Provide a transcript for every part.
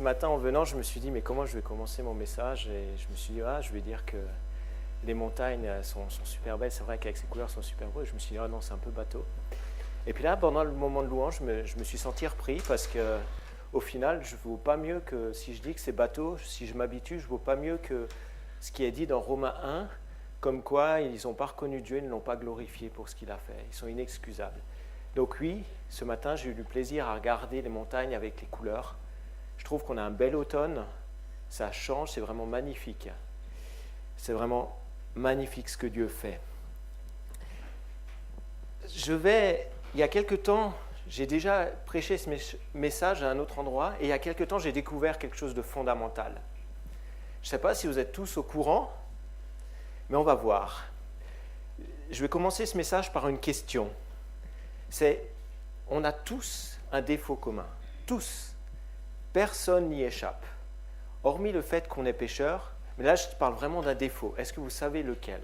ce matin, en venant, je me suis dit, mais comment je vais commencer mon message? Et je me suis dit, je vais dire que les montagnes sont super belles. C'est vrai qu'avec ces couleurs, elles sont super beaux. Et je me suis dit, non, c'est un peu bateau. Et puis là, pendant le moment de louange, je me suis senti repris parce que, au final, je ne vaux pas mieux que, si je dis que c'est bateau, si je m'habitue, je ne vaux pas mieux que ce qui est dit dans Romains 1, comme quoi ils n'ont pas reconnu Dieu, ils ne l'ont pas glorifié pour ce qu'il a fait. Ils sont inexcusables. Donc oui, ce matin, j'ai eu du plaisir à regarder les montagnes avec les couleurs. Je trouve qu'on a un bel automne, ça change, c'est vraiment magnifique. C'est vraiment magnifique ce que Dieu fait. Il y a quelque temps, j'ai déjà prêché ce message à un autre endroit, et il y a quelque temps, j'ai découvert quelque chose de fondamental. Je ne sais pas si vous êtes tous au courant, mais on va voir. Je vais commencer ce message par une question. On a tous un défaut commun, tous. Personne n'y échappe. Hormis le fait qu'on est pécheur, mais là je parle vraiment d'un défaut. Est-ce que vous savez lequel?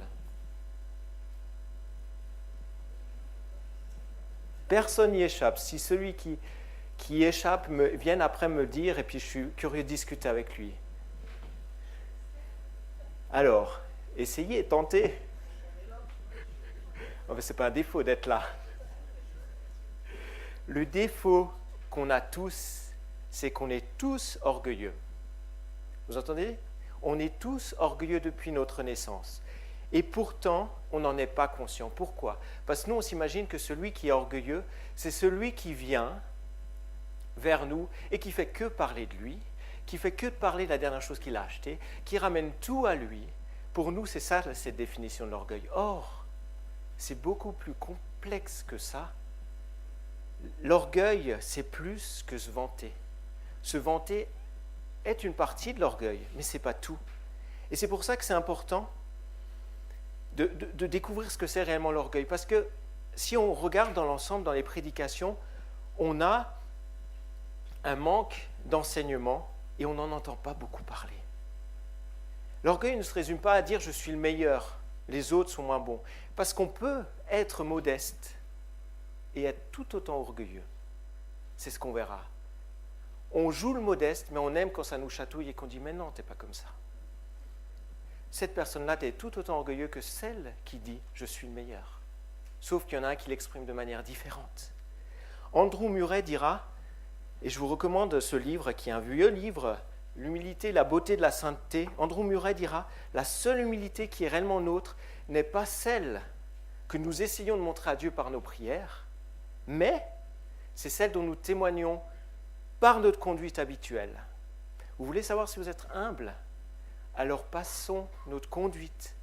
Personne n'y échappe. Si celui qui échappe vienne après me le dire, et puis je suis curieux de discuter avec lui. Alors, essayez, tentez. Oh, mais ce n'est pas un défaut d'être là. Le défaut qu'on a tous, c'est qu'on est tous orgueilleux. Vous entendez? On est tous orgueilleux depuis notre naissance. Et pourtant, on n'en est pas conscient. Pourquoi? Parce que nous, on s'imagine que celui qui est orgueilleux, c'est celui qui vient vers nous et qui fait que parler de lui, qui fait que de parler de la dernière chose qu'il a achetée, qui ramène tout à lui. Pour nous, c'est ça, cette définition de l'orgueil. Or, c'est beaucoup plus complexe que ça. L'orgueil, c'est plus que se vanter. Se vanter est une partie de l'orgueil, mais ce n'est pas tout. Et c'est pour ça que c'est important de découvrir ce que c'est réellement l'orgueil. Parce que si on regarde dans l'ensemble, dans les prédications, on a un manque d'enseignement et on n'en entend pas beaucoup parler. L'orgueil ne se résume pas à dire « je suis le meilleur, les autres sont moins bons ». Parce qu'on peut être modeste et être tout autant orgueilleux. C'est ce qu'on verra. On joue le modeste, mais on aime quand ça nous chatouille et qu'on dit « mais non, t'es pas comme ça ». Cette personne-là est tout autant orgueilleuse que celle qui dit « je suis le meilleur ». Sauf qu'il y en a un qui l'exprime de manière différente. Andrew Murray dira, et je vous recommande ce livre qui est un vieux livre, « L'humilité, la beauté de la sainteté », Andrew Murray dira « la seule humilité qui est réellement nôtre n'est pas celle que nous essayons de montrer à Dieu par nos prières, mais c'est celle dont nous témoignons par notre conduite habituelle. » Vous voulez savoir si vous êtes humble? Alors passons notre conduite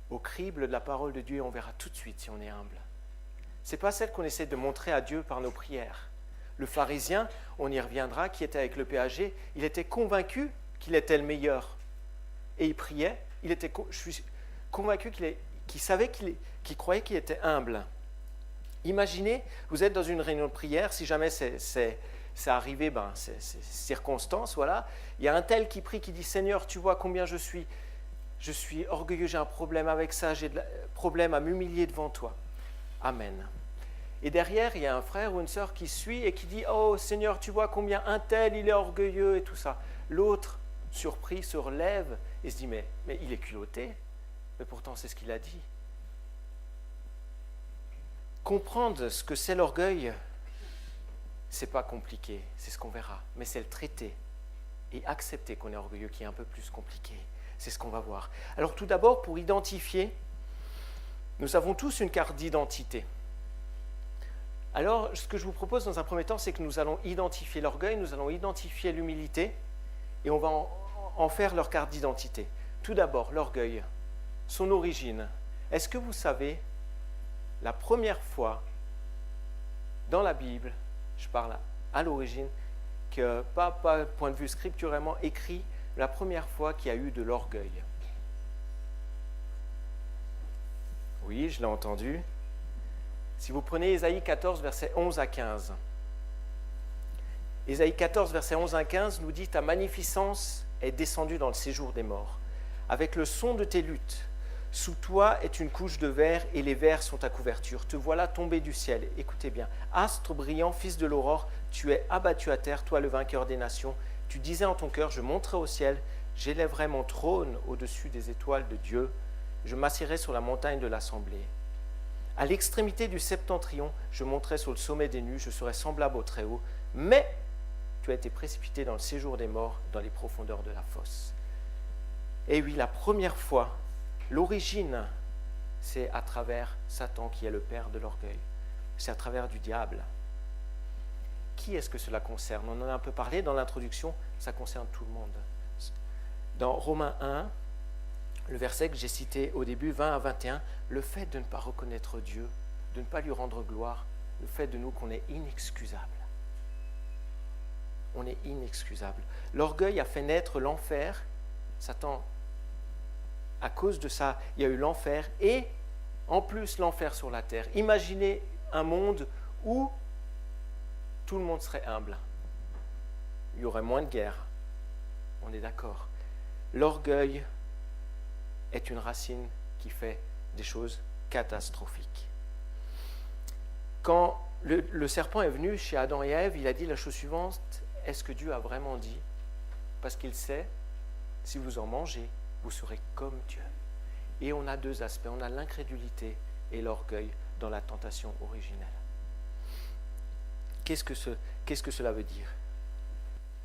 au crible de la parole de Dieu et on verra tout de suite si on est humble. Ce n'est pas celle qu'on essaie de montrer à Dieu par nos prières. Le pharisien, on y reviendra, qui était avec le péager, il était convaincu qu'il était le meilleur. Et il priait, je suis convaincu qu'il croyait qu'il était humble. Imaginez, vous êtes dans une réunion de prière, si jamais c'est arrivé, c'est circonstance, voilà. Il y a un tel qui prie, qui dit « Seigneur, tu vois combien je suis orgueilleux, j'ai un problème avec ça, j'ai un problème à m'humilier devant toi. Amen. » Et derrière, il y a un frère ou une sœur qui suit et qui dit « Oh Seigneur, tu vois combien un tel, il est orgueilleux et tout ça. » L'autre, surpris, se relève et se dit « Mais il est culotté. » Mais pourtant, c'est ce qu'il a dit. Comprendre ce que c'est l'orgueil, c'est pas compliqué, c'est ce qu'on verra. Mais c'est le traiter et accepter qu'on est orgueilleux qui est un peu plus compliqué. C'est ce qu'on va voir. Alors tout d'abord, pour identifier, nous avons tous une carte d'identité. Alors, ce que je vous propose dans un premier temps, c'est que nous allons identifier l'orgueil, nous allons identifier l'humilité, et on va en faire leur carte d'identité. Tout d'abord, l'orgueil, son origine. Est-ce que vous savez, la première fois dans la Bible, je parle à l'origine, que pas point de vue scripturalement écrit, la première fois qu'il y a eu de l'orgueil? Oui, je l'ai entendu. Si vous prenez Ésaïe 14, versets 11 à 15. Ésaïe 14, versets 11 à 15 nous dit « Ta magnificence est descendue dans le séjour des morts, avec le son de tes luttes. Sous toi est une couche de verre et les vers sont ta couverture. Te voilà tombé du ciel. » Écoutez bien. « Astre brillant, fils de l'aurore, tu es abattu à terre, toi le vainqueur des nations. Tu disais en ton cœur, je monterai au ciel, j'élèverai mon trône au-dessus des étoiles de Dieu, je m'assiérai sur la montagne de l'assemblée. À l'extrémité du septentrion, je monterai sur le sommet des nues, je serai semblable au Très-Haut, mais tu as été précipité dans le séjour des morts, dans les profondeurs de la fosse. Et oui, la première fois, l'origine, c'est à travers Satan qui est le père de l'orgueil. C'est à travers du diable. Qui est-ce que cela concerne? On en a un peu parlé dans l'introduction, ça concerne tout le monde. Dans Romains 1, le verset que j'ai cité au début, 20 à 21, le fait de ne pas reconnaître Dieu, de ne pas lui rendre gloire, le fait de nous qu'on est inexcusable. On est inexcusable. L'orgueil a fait naître l'enfer. Satan, à cause de ça, il y a eu l'enfer et en plus l'enfer sur la terre. Imaginez un monde où tout le monde serait humble. Il y aurait moins de guerre. On est d'accord. L'orgueil est une racine qui fait des choses catastrophiques. Quand le serpent est venu chez Adam et Ève, il a dit la chose suivante, est-ce que Dieu a vraiment dit? Parce qu'il sait, si vous en mangez, vous serez comme Dieu. Et on a deux aspects, on a l'incrédulité et l'orgueil dans la tentation originelle. Qu'est-ce que cela veut dire?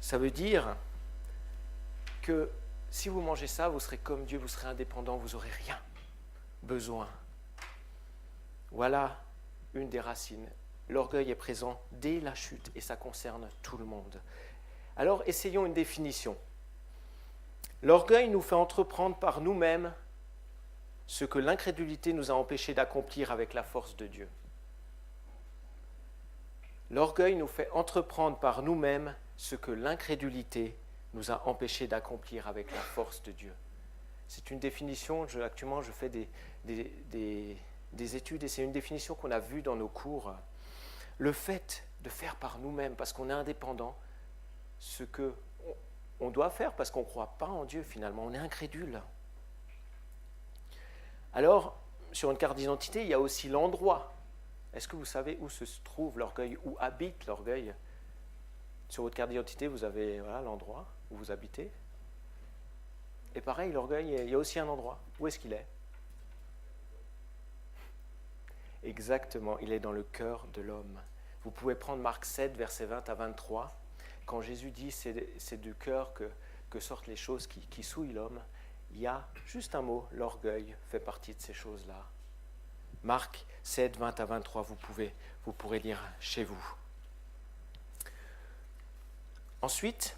Ça veut dire que si vous mangez ça, vous serez comme Dieu, vous serez indépendant, vous n'aurez rien besoin. Voilà une des racines. L'orgueil est présent dès la chute et ça concerne tout le monde. Alors, essayons une définition. L'orgueil nous fait entreprendre par nous-mêmes ce que l'incrédulité nous a empêché d'accomplir avec la force de Dieu. L'orgueil nous fait entreprendre par nous-mêmes ce que l'incrédulité nous a empêché d'accomplir avec la force de Dieu. C'est une définition, actuellement je fais des études et c'est une définition qu'on a vue dans nos cours. Le fait de faire par nous-mêmes, parce qu'on est indépendant, ce qu'on doit faire parce qu'on ne croit pas en Dieu finalement, on est incrédule. Alors, sur une carte d'identité, il y a aussi l'endroit. Est-ce que vous savez où se trouve l'orgueil, où habite l'orgueil? Sur votre carte d'identité, vous avez l'endroit où vous habitez. Et pareil, l'orgueil, il y a aussi un endroit. Où est-ce qu'il est? Exactement, il est dans le cœur de l'homme. Vous pouvez prendre Marc 7, versets 20 à 23. Quand Jésus dit c'est du cœur que sortent les choses qui souillent l'homme, il y a juste un mot, l'orgueil fait partie de ces choses-là. Marc 7, 20 à 23, vous pourrez lire chez vous. Ensuite,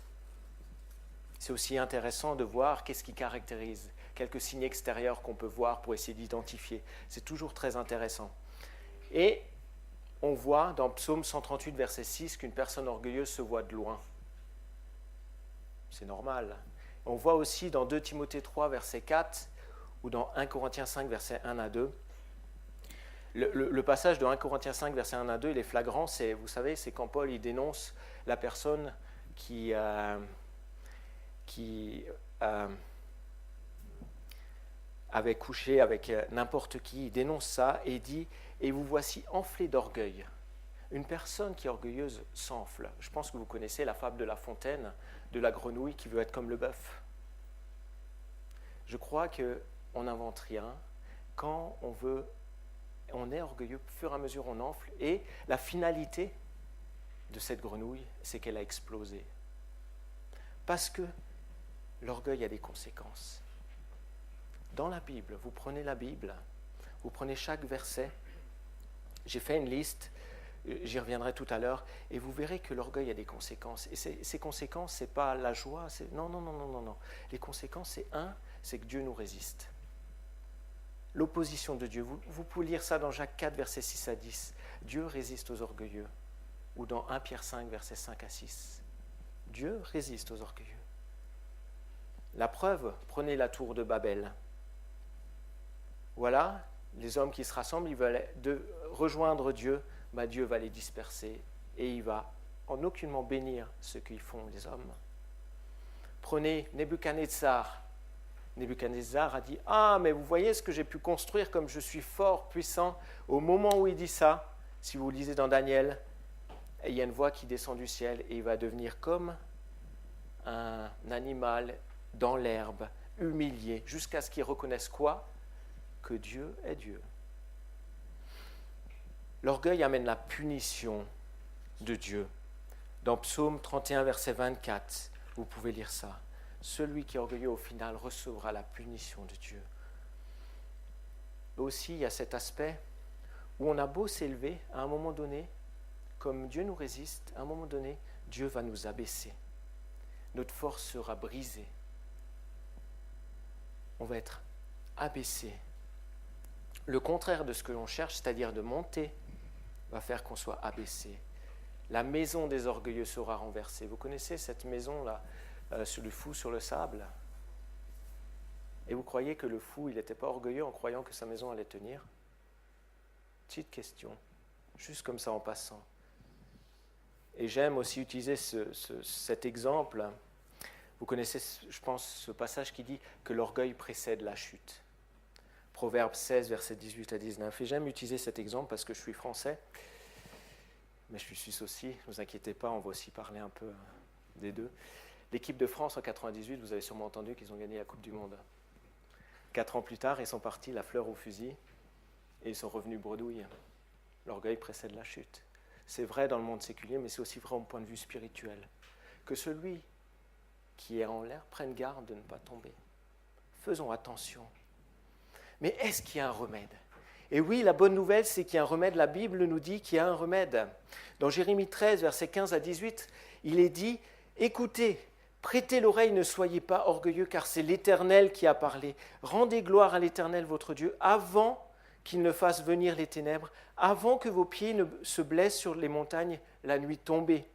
c'est aussi intéressant de voir qu'est-ce qui caractérise, quelques signes extérieurs qu'on peut voir pour essayer d'identifier. C'est toujours très intéressant. Et on voit dans Psaume 138, verset 6, qu'une personne orgueilleuse se voit de loin. C'est normal. On voit aussi dans 2 Timothée 3, verset 4, ou dans 1 Corinthiens 5, verset 1 à 2. Le passage de 1 Corinthiens 5, verset 1 à 2, il est flagrant, vous savez, c'est quand Paul il dénonce la personne qui avait couché avec n'importe qui, il dénonce ça et dit « Et vous voici enflés d'orgueil ». Une personne qui est orgueilleuse s'enfle. Je pense que vous connaissez la fable de La Fontaine, de la grenouille qui veut être comme le bœuf. Je crois qu'on n'invente rien. Quand on est orgueilleux, au fur et à mesure on enfle. Et la finalité de cette grenouille, c'est qu'elle a explosé. Parce que l'orgueil a des conséquences. Dans la Bible, vous prenez la Bible, vous prenez chaque verset. J'ai fait une liste, j'y reviendrai tout à l'heure, et vous verrez que l'orgueil a des conséquences. Et ces conséquences, ce n'est pas la joie, non. Les conséquences, c'est que Dieu nous résiste. L'opposition de Dieu, vous pouvez lire ça dans Jacques 4, versets 6 à 10. Dieu résiste aux orgueilleux. Ou dans 1 Pierre 5, versets 5 à 6. Dieu résiste aux orgueilleux. La preuve, prenez la tour de Babel. Voilà, les hommes qui se rassemblent, ils veulent rejoindre Dieu, Dieu va les disperser et il va en aucunement bénir ce qu'ils font les hommes. Prenez Nebuchadnezzar. Nebuchadnezzar a dit « Ah, mais vous voyez ce que j'ai pu construire comme je suis fort, puissant ». Au moment où il dit ça, si vous lisez dans Daniel, il y a une voix qui descend du ciel et il va devenir comme un animal dans l'herbe, humilié, jusqu'à ce qu'il reconnaisse quoi? Que Dieu est Dieu. L'orgueil amène la punition de Dieu. Dans Psaume 31, verset 24, vous pouvez lire ça. Celui qui est orgueilleux, au final, recevra la punition de Dieu. Et aussi, il y a cet aspect où on a beau s'élever, à un moment donné, comme Dieu nous résiste, à un moment donné, Dieu va nous abaisser. Notre force sera brisée. On va être abaissé. Le contraire de ce que l'on cherche, c'est-à-dire de monter, va faire qu'on soit abaissé. La maison des orgueilleux sera renversée. Vous connaissez cette maison-là, sur le fou sur le sable? Et vous croyez que le fou, il n'était pas orgueilleux en croyant que sa maison allait tenir? Petite question, juste comme ça en passant. Et j'aime aussi utiliser cet exemple. Vous connaissez, je pense, ce passage qui dit que l'orgueil précède la chute. Proverbe 16, versets 18 à 19. Et j'aime utiliser cet exemple parce que je suis français, mais je suis suisse aussi, ne vous inquiétez pas, on va aussi parler un peu des deux. L'équipe de France en 98, vous avez sûrement entendu qu'ils ont gagné la Coupe du Monde. 4 ans plus tard, ils sont partis la fleur au fusil et ils sont revenus bredouilles. L'orgueil précède la chute. C'est vrai dans le monde séculier, mais c'est aussi vrai au point de vue spirituel. Que celui qui est en l'air prenne garde de ne pas tomber. Faisons attention. Mais est-ce qu'il y a un remède? Et oui, la bonne nouvelle, c'est qu'il y a un remède. La Bible nous dit qu'il y a un remède. Dans Jérémie 13, versets 15 à 18, il est dit « Écoutez, prêtez l'oreille, ne soyez pas orgueilleux, car c'est l'Éternel qui a parlé. Rendez gloire à l'Éternel, votre Dieu, avant qu'il ne fasse venir les ténèbres, avant que vos pieds ne se blessent sur les montagnes la nuit tombée.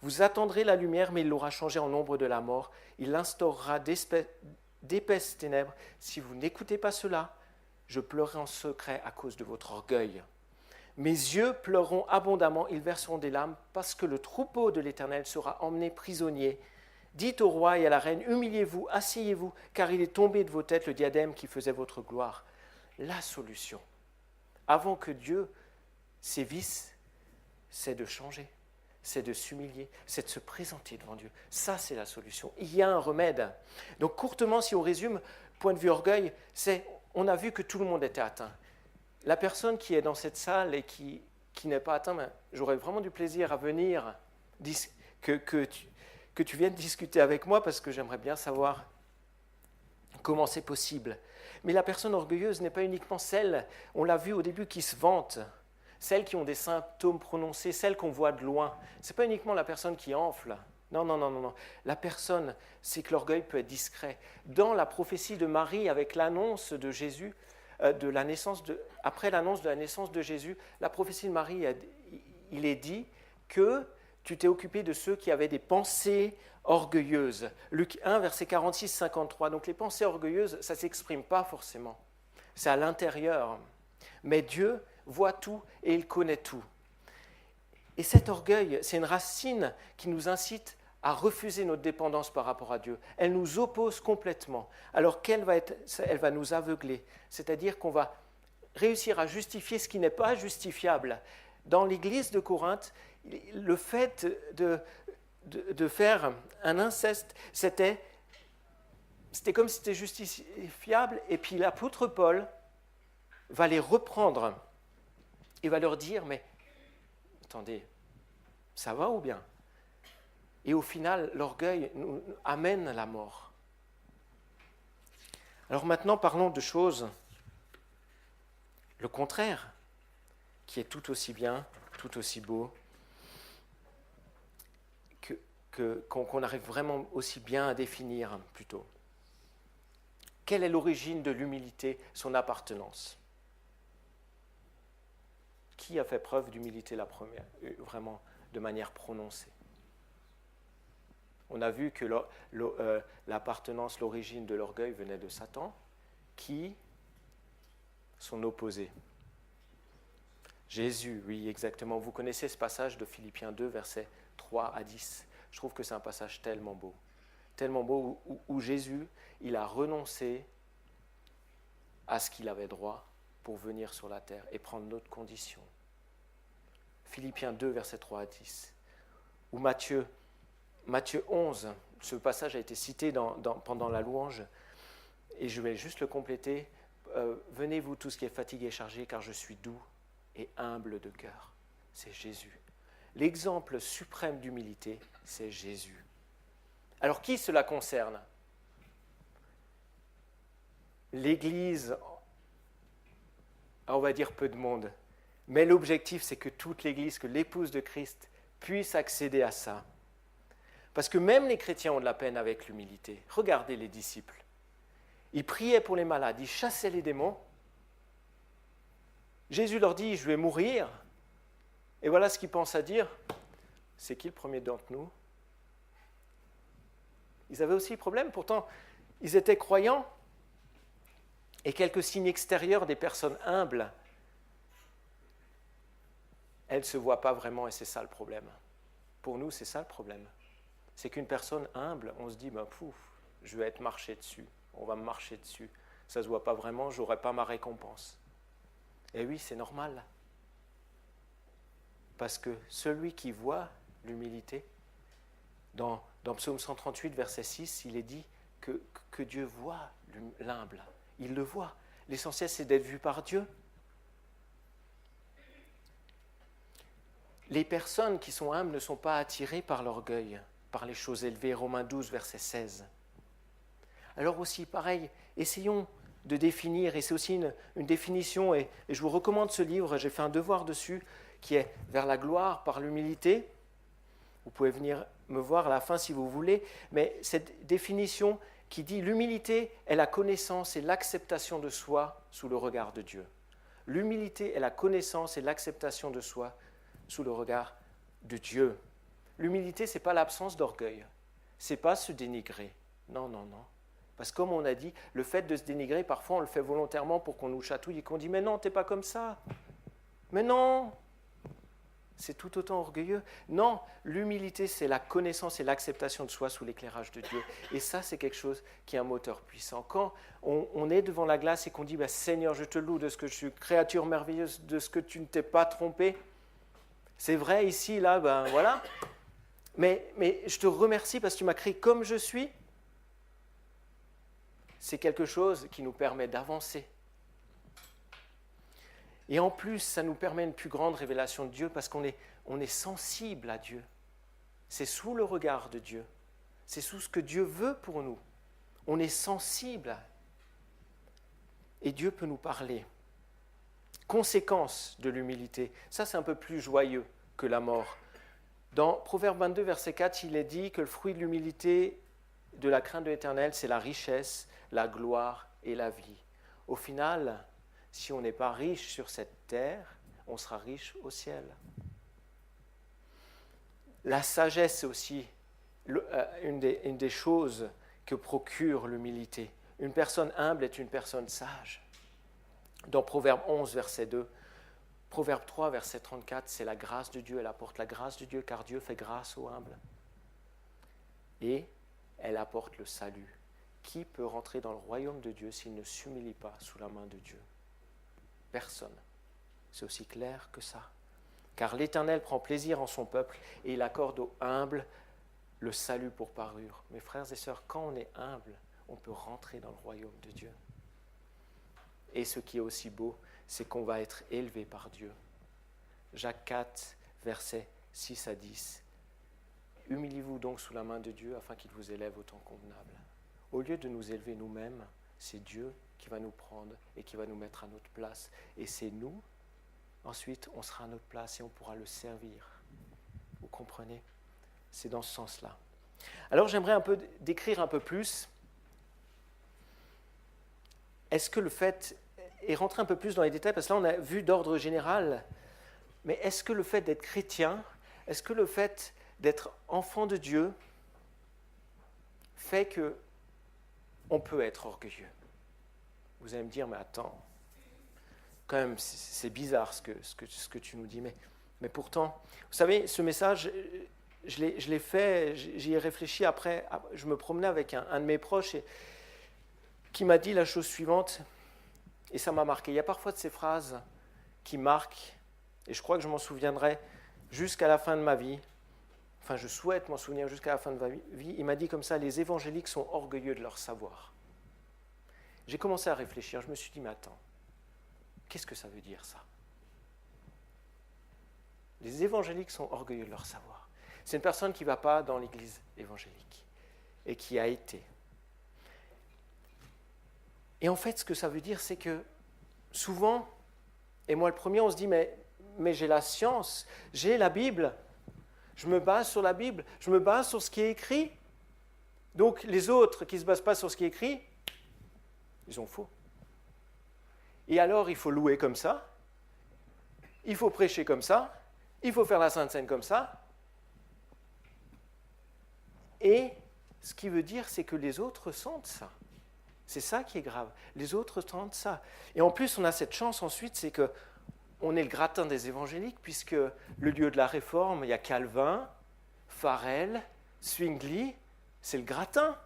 Vous attendrez la lumière, mais il l'aura changée en ombre de la mort. Il instaurera d'épaisses ténèbres. Si vous n'écoutez pas cela, je pleurerai en secret à cause de votre orgueil. Mes yeux pleureront abondamment, ils verseront des larmes, parce que le troupeau de l'Éternel sera emmené prisonnier. Dites au roi et à la reine, humiliez-vous, asseyez-vous, car il est tombé de vos têtes le diadème qui faisait votre gloire. La solution, avant que Dieu sévisse, c'est de changer, c'est de s'humilier, c'est de se présenter devant Dieu. Ça, c'est la solution. Il y a un remède. Donc, courtement, si on résume, point de vue orgueil, c'est, on a vu que tout le monde était atteint. La personne qui est dans cette salle et qui n'est pas atteinte, j'aurais vraiment du plaisir à venir, que tu viennes discuter avec moi, parce que j'aimerais bien savoir comment c'est possible. Mais la personne orgueilleuse n'est pas uniquement celle, on l'a vu au début, qui se vante, celles qui ont des symptômes prononcés, celles qu'on voit de loin. Ce n'est pas uniquement la personne qui enfle. Non. La personne, c'est que l'orgueil peut être discret. Dans la prophétie de Marie, avec l'annonce de Jésus, après l'annonce de la naissance de Jésus, la prophétie de Marie, il est dit que tu t'es occupé de ceux qui avaient des pensées orgueilleuses. Luc 1, verset 46-53. Donc les pensées orgueilleuses, ça ne s'exprime pas forcément. C'est à l'intérieur. Mais Dieu voit tout et il connaît tout. Et cet orgueil, c'est une racine qui nous incite à refuser notre dépendance par rapport à Dieu. Elle nous oppose complètement. Alors elle va nous aveugler. C'est-à-dire qu'on va réussir à justifier ce qui n'est pas justifiable. Dans l'église de Corinthe, le fait de faire un inceste, c'était comme si c'était justifiable, et puis l'apôtre Paul va les reprendre et va leur dire, mais attendez, ça va ou bien? Et au final, l'orgueil nous amène la mort. Alors maintenant, parlons de choses, le contraire, qui est tout aussi bien, tout aussi beau, qu'on arrive vraiment aussi bien à définir plutôt. Quelle est l'origine de l'humilité, son appartenance? Qui a fait preuve d'humilité la première, vraiment de manière prononcée? On a vu que l'appartenance, l'origine de l'orgueil venait de Satan, qui son opposé. Jésus, oui, exactement. Vous connaissez ce passage de Philippiens 2, versets 3 à 10. Je trouve que c'est un passage tellement beau où Jésus, il a renoncé à ce qu'il avait droit pour venir sur la terre et prendre notre condition. Philippiens 2, versets 3 à 10. Ou Matthieu Matthieu 11, ce passage a été cité pendant la louange, et je vais juste le compléter. Venez vous tous qui êtes fatigués et chargés, car je suis doux et humble de cœur. C'est Jésus. L'exemple suprême d'humilité, c'est Jésus. Alors qui cela concerne? L'Église, on va dire peu de monde, mais l'objectif c'est que toute l'Église, que l'épouse de Christ puisse accéder à ça. Parce que même les chrétiens ont de la peine avec l'humilité. Regardez les disciples. Ils priaient pour les malades, ils chassaient les démons. Jésus leur dit, je vais mourir. Et voilà ce qu'ils pensent à dire. C'est qui le premier d'entre nous? Ils avaient aussi le problème, pourtant ils étaient croyants. Et quelques signes extérieurs des personnes humbles, elles ne se voient pas vraiment et c'est ça le problème. Pour nous, c'est ça le problème. C'est qu'une personne humble, on se dit, je vais être marché dessus, on va me marcher dessus. Ça ne se voit pas vraiment, je n'aurai pas ma récompense. Et oui, c'est normal. Parce que celui qui voit l'humilité, dans Psaume 138, verset 6, il est dit que Dieu voit l'humble. Il le voit. L'essentiel, c'est d'être vu par Dieu. Les personnes qui sont humbles ne sont pas attirées par l'orgueil, par les choses élevées. Romains 12, verset 16. Alors aussi, pareil, essayons de définir, et c'est aussi une définition, et je vous recommande ce livre, j'ai fait un devoir dessus, qui est « Vers la gloire par l'humilité ». Vous pouvez venir me voir à la fin si vous voulez, mais cette définition qui dit « L'humilité est la connaissance et l'acceptation de soi sous le regard de Dieu ». L'humilité est la connaissance et l'acceptation de soi sous le regard de Dieu. L'humilité, ce n'est pas l'absence d'orgueil, ce n'est pas se dénigrer. Non, non, non. Parce que comme on a dit, le fait de se dénigrer, parfois on le fait volontairement pour qu'on nous chatouille et qu'on dit « Mais non, tu n'es pas comme ça. Mais non !» C'est tout autant orgueilleux. Non, l'humilité, c'est la connaissance et l'acceptation de soi sous l'éclairage de Dieu. Et ça, c'est quelque chose qui est un moteur puissant. Quand on est devant la glace et qu'on dit « Seigneur, je te loue de ce que je suis, créature merveilleuse, de ce que tu ne t'es pas trompé. » C'est vrai ici, là, voilà. Mais je te remercie parce que tu m'as créé comme je suis. C'est quelque chose qui nous permet d'avancer. Et en plus, ça nous permet une plus grande révélation de Dieu parce qu'on est sensible à Dieu. C'est sous le regard de Dieu. C'est sous ce que Dieu veut pour nous. On est sensible. Et Dieu peut nous parler. Conséquence de l'humilité. Ça, c'est un peu plus joyeux que la mort. Dans Proverbe 22, verset 4, il est dit que le fruit de l'humilité, de la crainte de l'Éternel, c'est la richesse, la gloire et la vie. Au final, si on n'est pas riche sur cette terre, on sera riche au ciel. La sagesse, c'est aussi une des choses que procure l'humilité. Une personne humble est une personne sage. Dans Proverbe 11, verset 2, Proverbe 3, verset 34, c'est la grâce de Dieu. Elle apporte la grâce de Dieu, car Dieu fait grâce aux humbles. Et elle apporte le salut. Qui peut rentrer dans le royaume de Dieu s'il ne s'humilie pas sous la main de Dieu? Personne. C'est aussi clair que ça. Car l'Éternel prend plaisir en son peuple et il accorde aux humbles le salut pour parure. Mes frères et sœurs, quand on est humble, on peut rentrer dans le royaume de Dieu. Et ce qui est aussi beau, c'est qu'on va être élevé par Dieu. Jacques 4, versets 6 à 10. Humiliez-vous donc sous la main de Dieu afin qu'il vous élève au temps convenable. Au lieu de nous élever nous-mêmes, c'est Dieu qui va nous prendre et qui va nous mettre à notre place. Et c'est nous, ensuite, on sera à notre place et on pourra le servir. Vous comprenez? C'est dans ce sens-là. Alors, j'aimerais un peu décrire un peu plus. Est-ce que le fait, et rentrer un peu plus dans les détails, parce que là, on a vu d'ordre général, mais est-ce que le fait d'être chrétien, est-ce que le fait d'être enfant de Dieu fait que on peut être orgueilleux? Vous allez me dire, mais attends, quand même, c'est bizarre ce que tu nous dis. Mais pourtant, vous savez, ce message, je l'ai fait, j'y ai réfléchi après. Je me promenais avec un de mes proches qui m'a dit la chose suivante, et ça m'a marqué. Il y a parfois de ces phrases qui marquent, et je crois que je m'en souviendrai jusqu'à la fin de ma vie. enfin je souhaite m'en souvenir jusqu'à la fin de ma vie, il m'a dit comme ça, les évangéliques sont orgueilleux de leur savoir. J'ai commencé à réfléchir, je me suis dit, mais attends, qu'est-ce que ça veut dire ça? Les évangéliques sont orgueilleux de leur savoir. C'est une personne qui ne va pas dans l'église évangélique et qui a été. Et en fait, ce que ça veut dire, c'est que souvent, et moi le premier, on se dit, mais j'ai la science, j'ai la Bible, je me base sur la Bible, je me base sur ce qui est écrit. Donc les autres qui ne se basent pas sur ce qui est écrit, ils ont faux. Et alors, il faut louer comme ça, il faut prêcher comme ça, il faut faire la Sainte Seine comme ça. Et ce qui veut dire, c'est que les autres sentent ça. C'est ça qui est grave. Les autres sentent ça. Et en plus, on a cette chance ensuite, c'est qu'on est le gratin des évangéliques, puisque le lieu de la Réforme, il y a Calvin, Farel, Zwingli, c'est le gratin.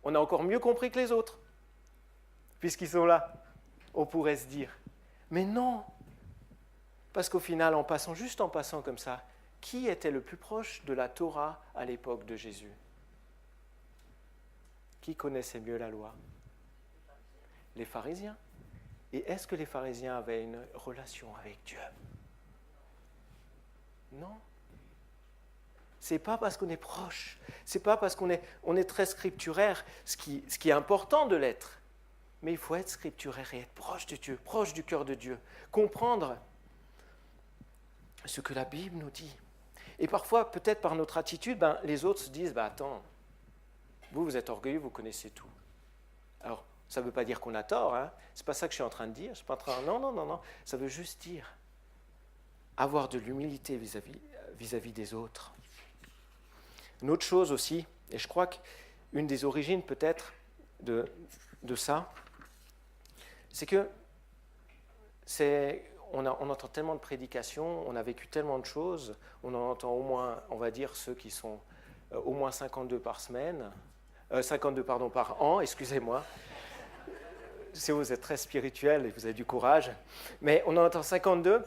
On a encore mieux compris que les autres, puisqu'ils sont là, on pourrait se dire. Mais non, parce qu'au final, en passant comme ça, qui était le plus proche de la Torah à l'époque de Jésus? Qui connaissait mieux la loi? Les pharisiens. Et est-ce que les pharisiens avaient une relation avec Dieu? Non. C'est pas parce qu'on est proche, c'est pas parce qu'on est très scripturaire, ce qui est important de l'être. Mais il faut être scripturaire et être proche de Dieu, proche du cœur de Dieu, comprendre ce que la Bible nous dit. Et parfois, peut-être par notre attitude, les autres se disent, attends, vous êtes orgueilleux, vous connaissez tout. Alors, ça ne veut pas dire qu'on a tort, hein. C'est pas ça que je suis en train de dire. Je suis pas en train... Non, ça veut juste dire avoir de l'humilité vis-à-vis des autres. Une autre chose aussi, et je crois qu'une des origines peut-être de ça, c'est que on entend tellement de prédications, on a vécu tellement de choses, on en entend au moins, on va dire, ceux qui sont au moins 52 par semaine, 52 par an, excusez-moi. Si vous êtes très spirituel et vous avez du courage, mais on en entend 52,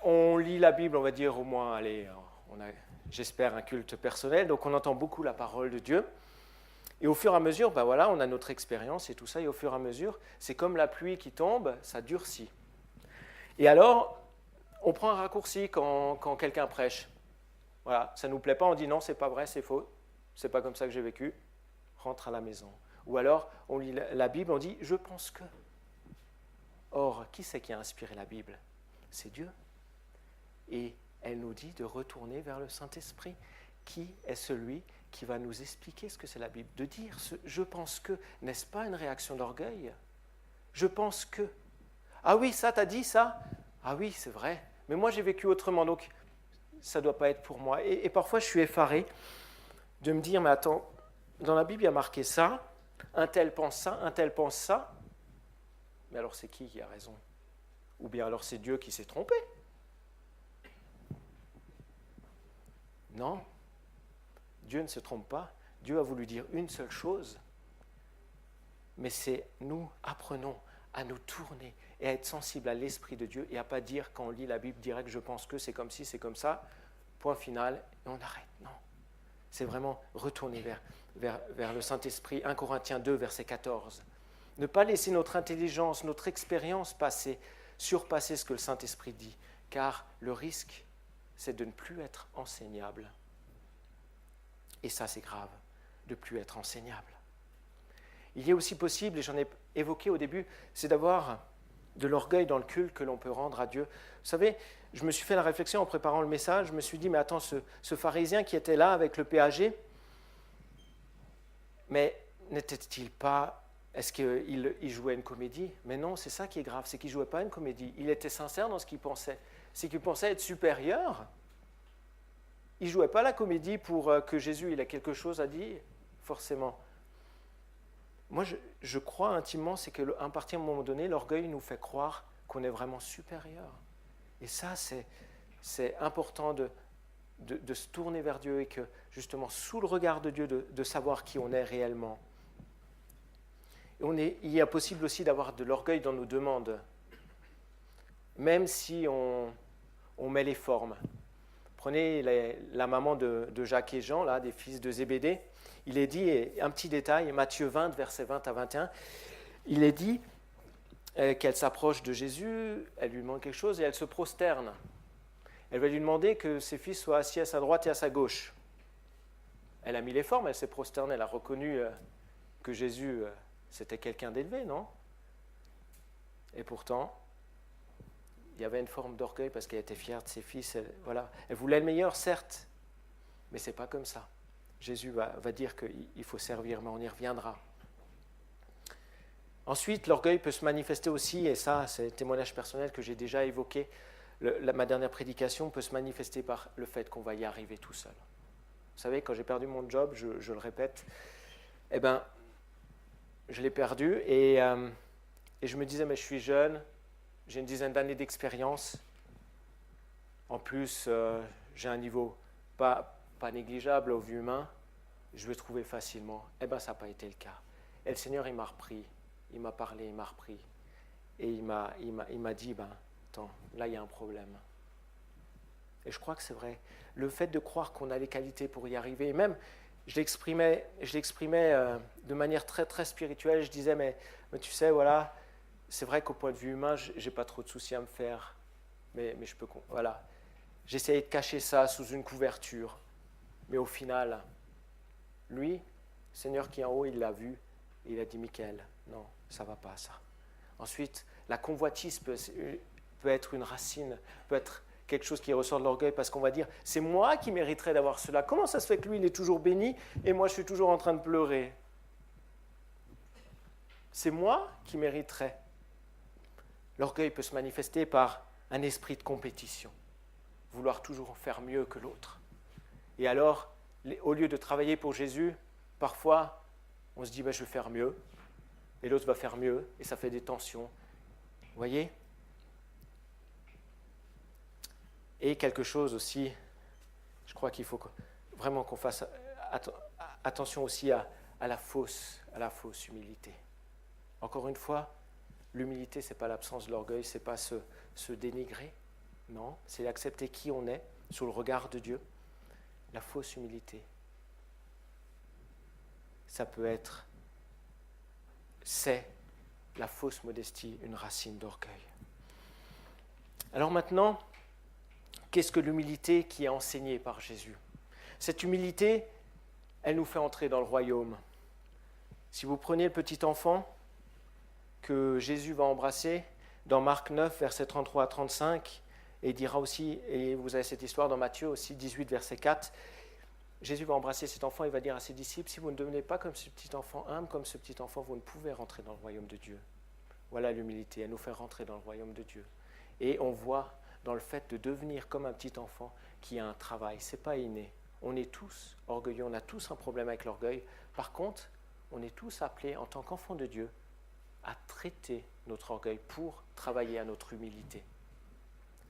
on lit la Bible, on va dire au moins, allez, on a, j'espère, un culte personnel, donc on entend beaucoup la parole de Dieu. Et au fur et à mesure, on a notre expérience et tout ça, et au fur et à mesure, c'est comme la pluie qui tombe, ça durcit. Et alors, on prend un raccourci quand quelqu'un prêche. Voilà, ça ne nous plaît pas, on dit non, c'est pas vrai, c'est faux, c'est pas comme ça que j'ai vécu, rentre à la maison. Ou alors, on lit la Bible, on dit « je pense que ». Or, qui c'est qui a inspiré la Bible? C'est Dieu. Et elle nous dit de retourner vers le Saint-Esprit, qui est celui qui va nous expliquer ce que c'est la Bible. De dire « je pense que », n'est-ce pas une réaction d'orgueil? Je pense que. Ah oui, ça, t'as dit ça? Ah oui, c'est vrai. Mais moi, j'ai vécu autrement, donc ça ne doit pas être pour moi. Et parfois, je suis effaré de me dire, mais attends, dans la Bible, il y a marqué ça, un tel pense ça, un tel pense ça. Mais alors, c'est qui a raison? Ou bien alors, c'est Dieu qui s'est trompé? Non, Dieu ne se trompe pas. Dieu a voulu dire une seule chose, mais c'est nous apprenons à nous tourner et à être sensibles à l'Esprit de Dieu et à ne pas dire, quand on lit la Bible, direct, je pense que c'est comme ci, c'est comme ça, point final, et on arrête. Non, c'est vraiment retourner vers le Saint-Esprit. 1 Corinthiens 2, verset 14. Ne pas laisser notre intelligence, notre expérience surpasser ce que le Saint-Esprit dit, car le risque, c'est de ne plus être enseignable. Et ça, c'est grave, de ne plus être enseignable. Il est aussi possible, et j'en ai évoqué au début, c'est d'avoir de l'orgueil dans le culte que l'on peut rendre à Dieu. Vous savez, je me suis fait la réflexion en préparant le message, je me suis dit, mais attends, ce pharisien qui était là avec le PAG, mais n'était-il pas, est-ce qu'il jouait une comédie? Mais non, c'est ça qui est grave, c'est qu'il ne jouait pas une comédie. Il était sincère dans ce qu'il pensait. C'est qu'il pensait être supérieur. Il ne jouait pas la comédie pour que Jésus il a quelque chose à dire, forcément. Moi, je crois intimement, c'est qu'à partir d'un moment donné, l'orgueil nous fait croire qu'on est vraiment supérieur. Et ça, c'est important de se tourner vers Dieu et que, justement, sous le regard de Dieu, de savoir qui on est réellement. Et il est possible aussi d'avoir de l'orgueil dans nos demandes, même si on met les formes. prenez la maman de Jacques et Jean, là, des fils de Zébédée, il est dit, et un petit détail, Matthieu 20, versets 20 à 21, il est dit qu'elle s'approche de Jésus, elle lui demande quelque chose et elle se prosterne. Elle va lui demander que ses fils soient assis à sa droite et à sa gauche. Elle a mis les formes, elle s'est prosternée, elle a reconnu que Jésus, c'était quelqu'un d'élevé, non? Et pourtant, il y avait une forme d'orgueil parce qu'elle était fière de ses fils. Elle voulait le meilleur, certes, mais ce n'est pas comme ça. Jésus va dire qu'il faut servir, mais on y reviendra. Ensuite, l'orgueil peut se manifester aussi, et ça, c'est un témoignage personnel que j'ai déjà évoqué. Ma dernière prédication peut se manifester par le fait qu'on va y arriver tout seul. Vous savez, quand j'ai perdu mon job, je le répète, je l'ai perdu et je me disais, mais je suis jeune, j'ai une dizaine d'années d'expérience. En plus, j'ai un niveau pas négligeable aux vues humaines. Je vais trouver facilement. Ça n'a pas été le cas. Et le Seigneur, il m'a repris. Il m'a parlé, il m'a repris. Et il m'a dit, attends, là, il y a un problème. Et je crois que c'est vrai. Le fait de croire qu'on a les qualités pour y arriver, et même, je l'exprimais de manière très, très spirituelle. Je disais, mais tu sais, voilà, c'est vrai qu'au point de vue humain, je n'ai pas trop de soucis à me faire. Mais je peux... Voilà. J'essayais de cacher ça sous une couverture. Mais au final, lui, le Seigneur qui est en haut, il l'a vu. Et il a dit, Michael, non, ça ne va pas, ça. Ensuite, la convoitise peut être une racine, peut être quelque chose qui ressort de l'orgueil, parce qu'on va dire, c'est moi qui mériterais d'avoir cela. Comment ça se fait que lui, il est toujours béni, et moi, je suis toujours en train de pleurer? C'est moi qui mériterais. L'orgueil peut se manifester par un esprit de compétition, vouloir toujours faire mieux que l'autre. Et alors, au lieu de travailler pour Jésus, parfois, on se dit, je vais faire mieux, et l'autre va faire mieux, et ça fait des tensions. Vous voyez? Et quelque chose aussi, je crois qu'il faut vraiment qu'on fasse attention aussi à la fausse humilité. Encore une fois, l'humilité, ce n'est pas l'absence de l'orgueil, ce n'est pas se dénigrer, non, c'est accepter qui on est sous le regard de Dieu. La fausse humilité, ça peut être, c'est la fausse modestie, une racine d'orgueil. Alors maintenant, qu'est-ce que l'humilité qui est enseignée par Jésus? Cette humilité, elle nous fait entrer dans le royaume. Si vous prenez le petit enfant que Jésus va embrasser, dans Marc 9, versets 33 à 35, et il dira aussi, et vous avez cette histoire dans Matthieu aussi, 18, verset 4, Jésus va embrasser cet enfant et va dire à ses disciples, si vous ne devenez pas comme ce petit enfant humble, comme ce petit enfant, vous ne pouvez rentrer dans le royaume de Dieu. Voilà l'humilité, elle nous fait rentrer dans le royaume de Dieu. Et on voit dans le fait de devenir comme un petit enfant qui a un travail, ce n'est pas inné. On est tous orgueilleux, on a tous un problème avec l'orgueil. Par contre, on est tous appelés en tant qu'enfants de Dieu à traiter notre orgueil pour travailler à notre humilité.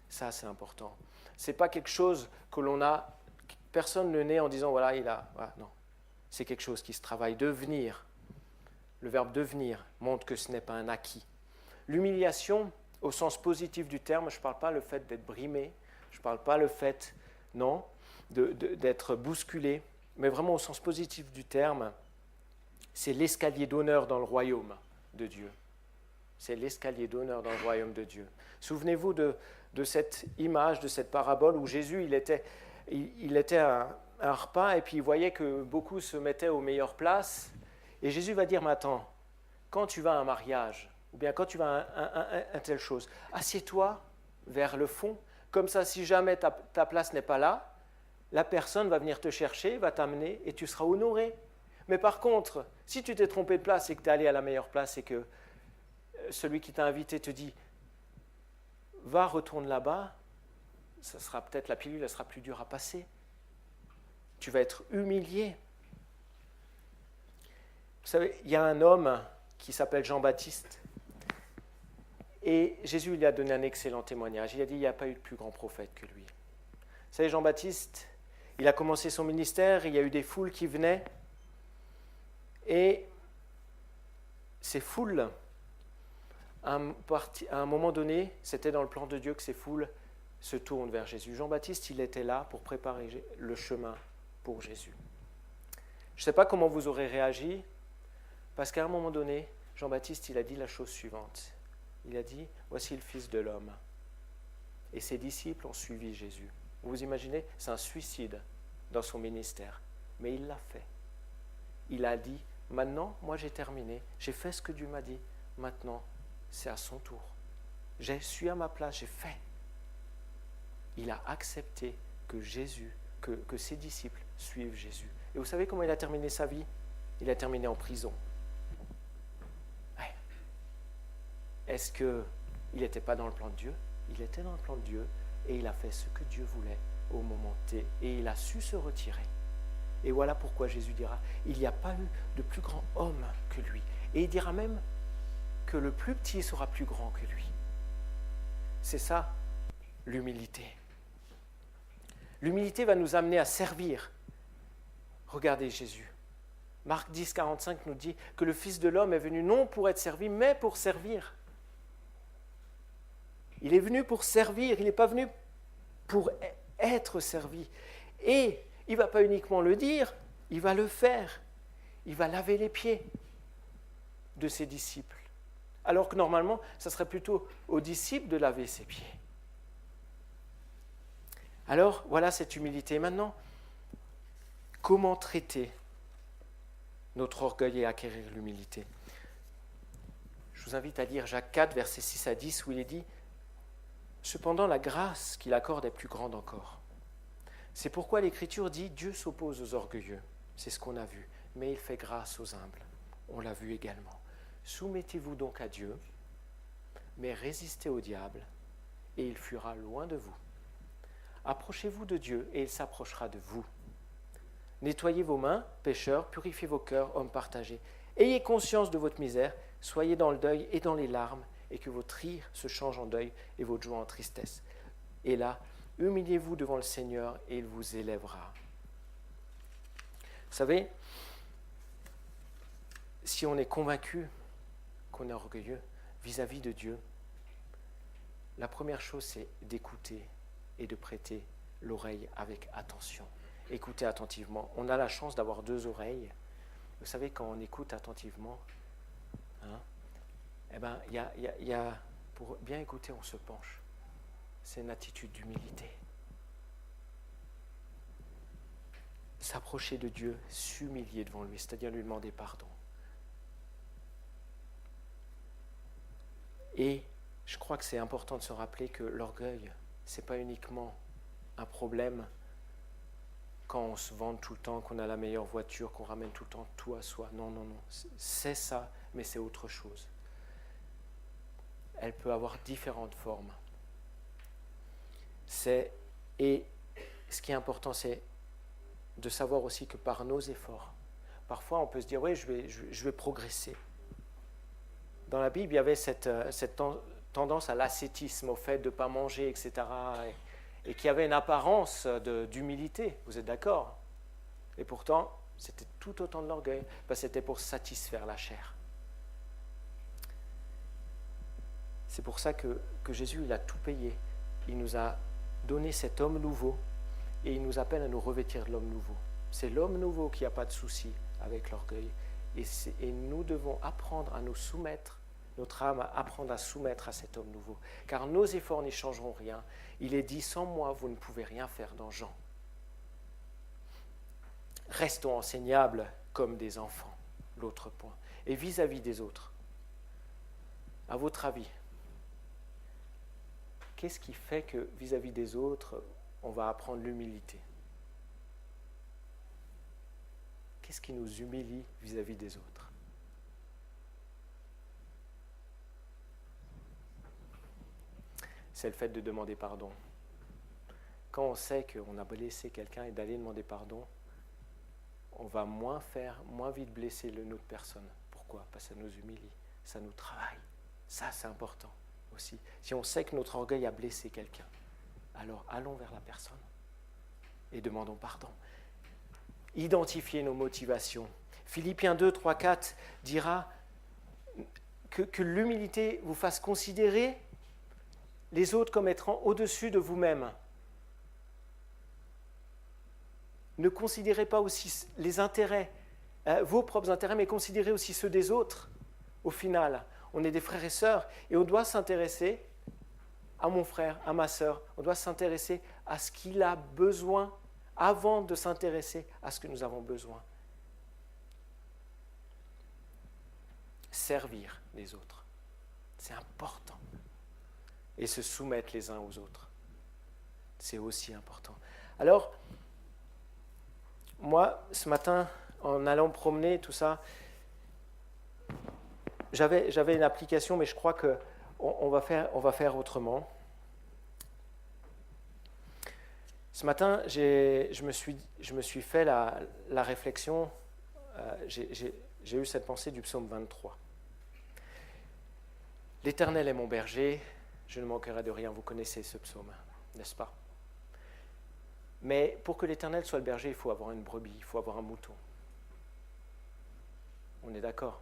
Ça, c'est important. Ce n'est pas quelque chose que l'on a, personne ne naît en disant, voilà, non. C'est quelque chose qui se travaille. Devenir, le verbe devenir, montre que ce n'est pas un acquis. L'humiliation, au sens positif du terme, je ne parle pas le fait d'être brimé, je ne parle pas le fait, non, d'être bousculé, mais vraiment au sens positif du terme, c'est l'escalier d'honneur dans le royaume de Dieu. C'est l'escalier d'honneur dans le royaume de Dieu. Souvenez-vous de cette image, de cette parabole où Jésus, il était à un repas et puis il voyait que beaucoup se mettaient aux meilleures places. Et Jésus va dire, mais attends, quand tu vas à un mariage, ou bien quand tu vas à telle chose, assieds-toi vers le fond, comme ça si jamais ta place n'est pas là, la personne va venir te chercher, va t'amener et tu seras honoré. Mais par contre, si tu t'es trompé de place et que tu es allé à la meilleure place et que celui qui t'a invité te dit « va, retourne là-bas », ça sera peut-être la pilule, elle sera plus dure à passer. Tu vas être humilié. Vous savez, il y a un homme qui s'appelle Jean-Baptiste et Jésus lui a donné un excellent témoignage. Il a dit « il n'y a pas eu de plus grand prophète que lui ». Vous savez, Jean-Baptiste, il a commencé son ministère, il y a eu des foules qui venaient et ces foules, à un moment donné, c'était dans le plan de Dieu que ces foules se tourne vers Jésus. Jean-Baptiste, il était là pour préparer le chemin pour Jésus. Je ne sais pas comment vous aurez réagi, parce qu'à un moment donné, Jean-Baptiste, il a dit la chose suivante. Il a dit, voici le Fils de l'homme. Et ses disciples ont suivi Jésus. Vous imaginez, c'est un suicide dans son ministère. Mais il l'a fait. Il a dit, maintenant, moi j'ai terminé, j'ai fait ce que Dieu m'a dit, maintenant, c'est à son tour. Je suis à ma place, j'ai fait. Il a accepté que Jésus, que ses disciples suivent Jésus. Et vous savez comment il a terminé sa vie? Il a terminé en prison. Ouais. Est-ce qu'il n'était pas dans le plan de Dieu? Il était dans le plan de Dieu et il a fait ce que Dieu voulait au moment T. Et il a su se retirer. Et voilà pourquoi Jésus dira, il n'y a pas eu de plus grand homme que lui. Et il dira même que le plus petit sera plus grand que lui. C'est ça, l'humilité. L'humilité va nous amener à servir. Regardez Jésus. Marc 10, 45 nous dit que le Fils de l'homme est venu non pour être servi, mais pour servir. Il est venu pour servir, il n'est pas venu pour être servi. Et il ne va pas uniquement le dire, il va le faire. Il va laver les pieds de ses disciples. Alors que normalement, ça serait plutôt aux disciples de laver ses pieds. Alors, voilà cette humilité. Maintenant, comment traiter notre orgueil et acquérir l'humilité? Je vous invite à lire Jacques 4, versets 6 à 10, où il est dit « Cependant, la grâce qu'il accorde est plus grande encore. C'est pourquoi l'Écriture dit « Dieu s'oppose aux orgueilleux ». C'est ce qu'on a vu. Mais il fait grâce aux humbles. On l'a vu également. Soumettez-vous donc à Dieu, mais résistez au diable, et il fuira loin de vous. Approchez-vous de Dieu, et il s'approchera de vous. Nettoyez vos mains, pécheurs, purifiez vos cœurs, hommes partagés. Ayez conscience de votre misère, soyez dans le deuil et dans les larmes, et que votre rire se change en deuil et votre joie en tristesse. Et là, humiliez-vous devant le Seigneur, et il vous élèvera. Vous savez, si on est convaincu qu'on est orgueilleux vis-à-vis de Dieu, la première chose, c'est d'écouter et de prêter l'oreille avec attention. Écoutez attentivement. On a la chance d'avoir deux oreilles. Vous savez, quand on écoute attentivement, pour bien écouter, on se penche. C'est une attitude d'humilité. S'approcher de Dieu, s'humilier devant lui, c'est-à-dire lui demander pardon. Et je crois que c'est important de se rappeler que l'orgueil, ce n'est pas uniquement un problème quand on se vante tout le temps, qu'on a la meilleure voiture, qu'on ramène tout le temps tout à soi. Non, non, non. C'est ça, mais c'est autre chose. Elle peut avoir différentes formes. Et ce qui est important, c'est de savoir aussi que par nos efforts, parfois on peut se dire, oui, je vais progresser. Dans la Bible, il y avait cette tendance à l'ascétisme, au fait de ne pas manger, etc., et qui avait une apparence d'humilité, vous êtes d'accord? Et pourtant, c'était tout autant de l'orgueil, parce que c'était pour satisfaire la chair. C'est pour ça que Jésus, il a tout payé. Il nous a donné cet homme nouveau, et il nous appelle à nous revêtir de l'homme nouveau. C'est l'homme nouveau qui n'a pas de souci avec l'orgueil. Et nous devons apprendre à nous soumettre, notre âme à apprendre à soumettre à cet homme nouveau. Car nos efforts n'y changeront rien. Il est dit, sans moi, vous ne pouvez rien faire dans Jean. Restons enseignables comme des enfants, l'autre point. Et vis-à-vis des autres, à votre avis, qu'est-ce qui fait que vis-à-vis des autres, on va apprendre l'humilité? Qu'est-ce qui nous humilie vis-à-vis des autres? C'est le fait de demander pardon. Quand on sait qu'on a blessé quelqu'un et d'aller demander pardon, on va moins vite blesser une autre personne. Pourquoi? Parce que ça nous humilie, ça nous travaille. Ça, c'est important aussi. Si on sait que notre orgueil a blessé quelqu'un, alors allons vers la personne et demandons pardon. Identifier nos motivations. Philippiens 2, 3, 4 dira que l'humilité vous fasse considérer les autres comme étant au-dessus de vous-même. Ne considérez pas aussi les intérêts, vos propres intérêts, mais considérez aussi ceux des autres. Au final, on est des frères et sœurs et on doit s'intéresser à mon frère, à ma sœur. On doit s'intéresser à ce qu'il a besoin avant de s'intéresser à ce que nous avons besoin. Servir les autres, c'est important. Et se soumettre les uns aux autres, c'est aussi important. Alors, moi, ce matin, en allant me promener, tout ça, j'avais une application, mais je crois qu'on va faire autrement. Ce matin, je me suis fait la réflexion, j'ai eu cette pensée du psaume 23. L'Éternel est mon berger, je ne manquerai de rien. Vous connaissez ce psaume, n'est-ce pas? Mais pour que l'Éternel soit le berger, il faut avoir une brebis, il faut avoir un mouton. On est d'accord?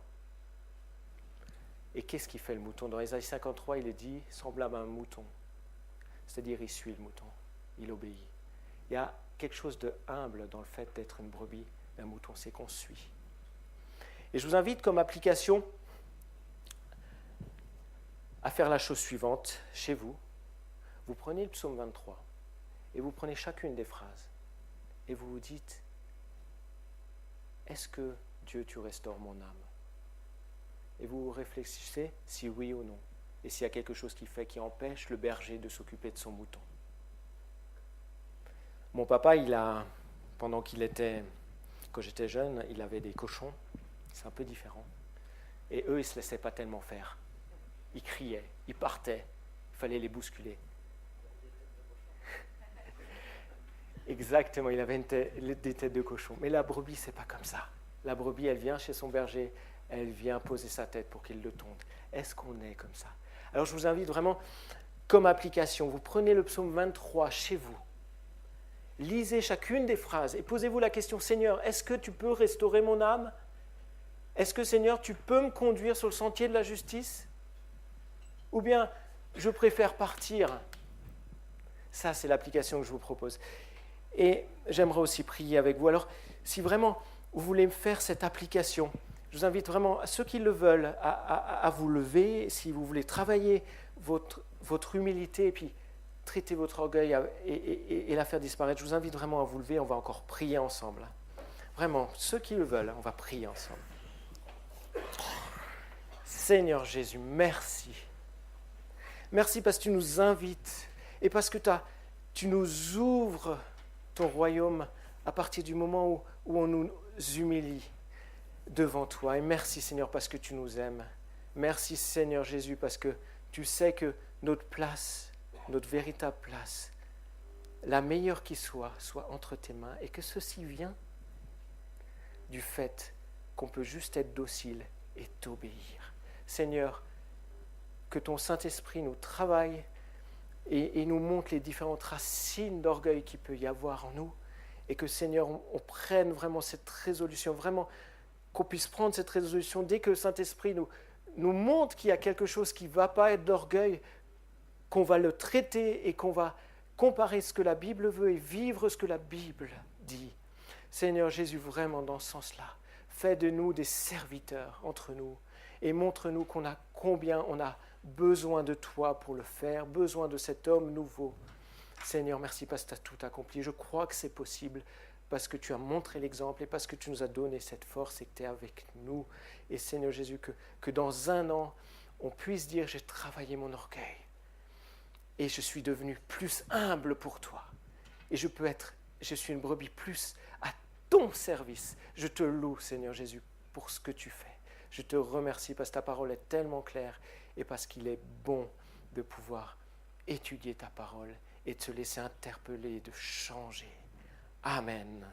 Et qu'est-ce qui fait le mouton? Dans Ésaïe 53, il est dit semblable à un mouton. C'est-à-dire, il suit le mouton, il obéit. Il y a quelque chose de humble dans le fait d'être une brebis, un mouton, c'est qu'on suit. Et je vous invite comme application à faire la chose suivante chez vous. Vous prenez le psaume 23 et vous prenez chacune des phrases et vous vous dites: est-ce que Dieu, tu restaures mon âme? Et vous réfléchissez si oui ou non. Et s'il y a quelque chose qui empêche le berger de s'occuper de son mouton. Mon papa, quand j'étais jeune, il avait des cochons. C'est un peu différent. Et eux, ils ne se laissaient pas tellement faire. Ils criaient, ils partaient. Il fallait les bousculer. Exactement, il avait des têtes de cochon. Mais la brebis, c'est pas comme ça. La brebis, elle vient chez son berger, elle vient poser sa tête pour qu'il le tonde. Est-ce qu'on est comme ça? Alors je vous invite vraiment, comme application, vous prenez le psaume 23 chez vous, lisez chacune des phrases et posez-vous la question: Seigneur, est-ce que tu peux restaurer mon âme? Est-ce que, Seigneur, tu peux me conduire sur le sentier de la justice? Ou bien, je préfère partir? Ça, c'est l'application que je vous propose. Et j'aimerais aussi prier avec vous. Alors, si vraiment vous voulez faire cette application, je vous invite vraiment, ceux qui le veulent, à vous lever. Si vous voulez travailler votre humilité et puis traiter votre orgueil et la faire disparaître, je vous invite vraiment à vous lever. On va encore prier ensemble. Vraiment, ceux qui le veulent, on va prier ensemble. Seigneur Jésus, merci. Merci parce que tu nous invites et parce que tu nous ouvres ton royaume à partir du moment où on nous humilie devant toi. Et merci Seigneur parce que tu nous aimes. Merci Seigneur Jésus parce que tu sais que notre place, notre véritable place, la meilleure qui soit entre tes mains et que ceci vient du fait qu'on peut juste être docile et t'obéir. Seigneur, que ton Saint-Esprit nous travaille et nous montre les différentes racines d'orgueil qu'il peut y avoir en nous et que, Seigneur, on prenne vraiment cette résolution, vraiment qu'on puisse prendre cette résolution dès que le Saint-Esprit nous montre qu'il y a quelque chose qui ne va pas être d'orgueil, qu'on va le traiter et qu'on va comparer ce que la Bible veut et vivre ce que la Bible dit. Seigneur Jésus, vraiment dans ce sens-là, fais de nous des serviteurs entre nous et montre-nous combien on a besoin de toi pour le faire, besoin de cet homme nouveau. Seigneur, merci parce que tu as tout accompli. Je crois que c'est possible parce que tu as montré l'exemple et parce que tu nous as donné cette force et que tu es avec nous. Et Seigneur Jésus, que dans 1 an, on puisse dire: j'ai travaillé mon orgueil et je suis devenu plus humble pour toi. Et je suis une brebis plus à ton service. Je te loue, Seigneur Jésus, pour ce que tu fais. Je te remercie parce que ta parole est tellement claire et parce qu'il est bon de pouvoir étudier ta parole et de se laisser interpeller et de changer. Amen.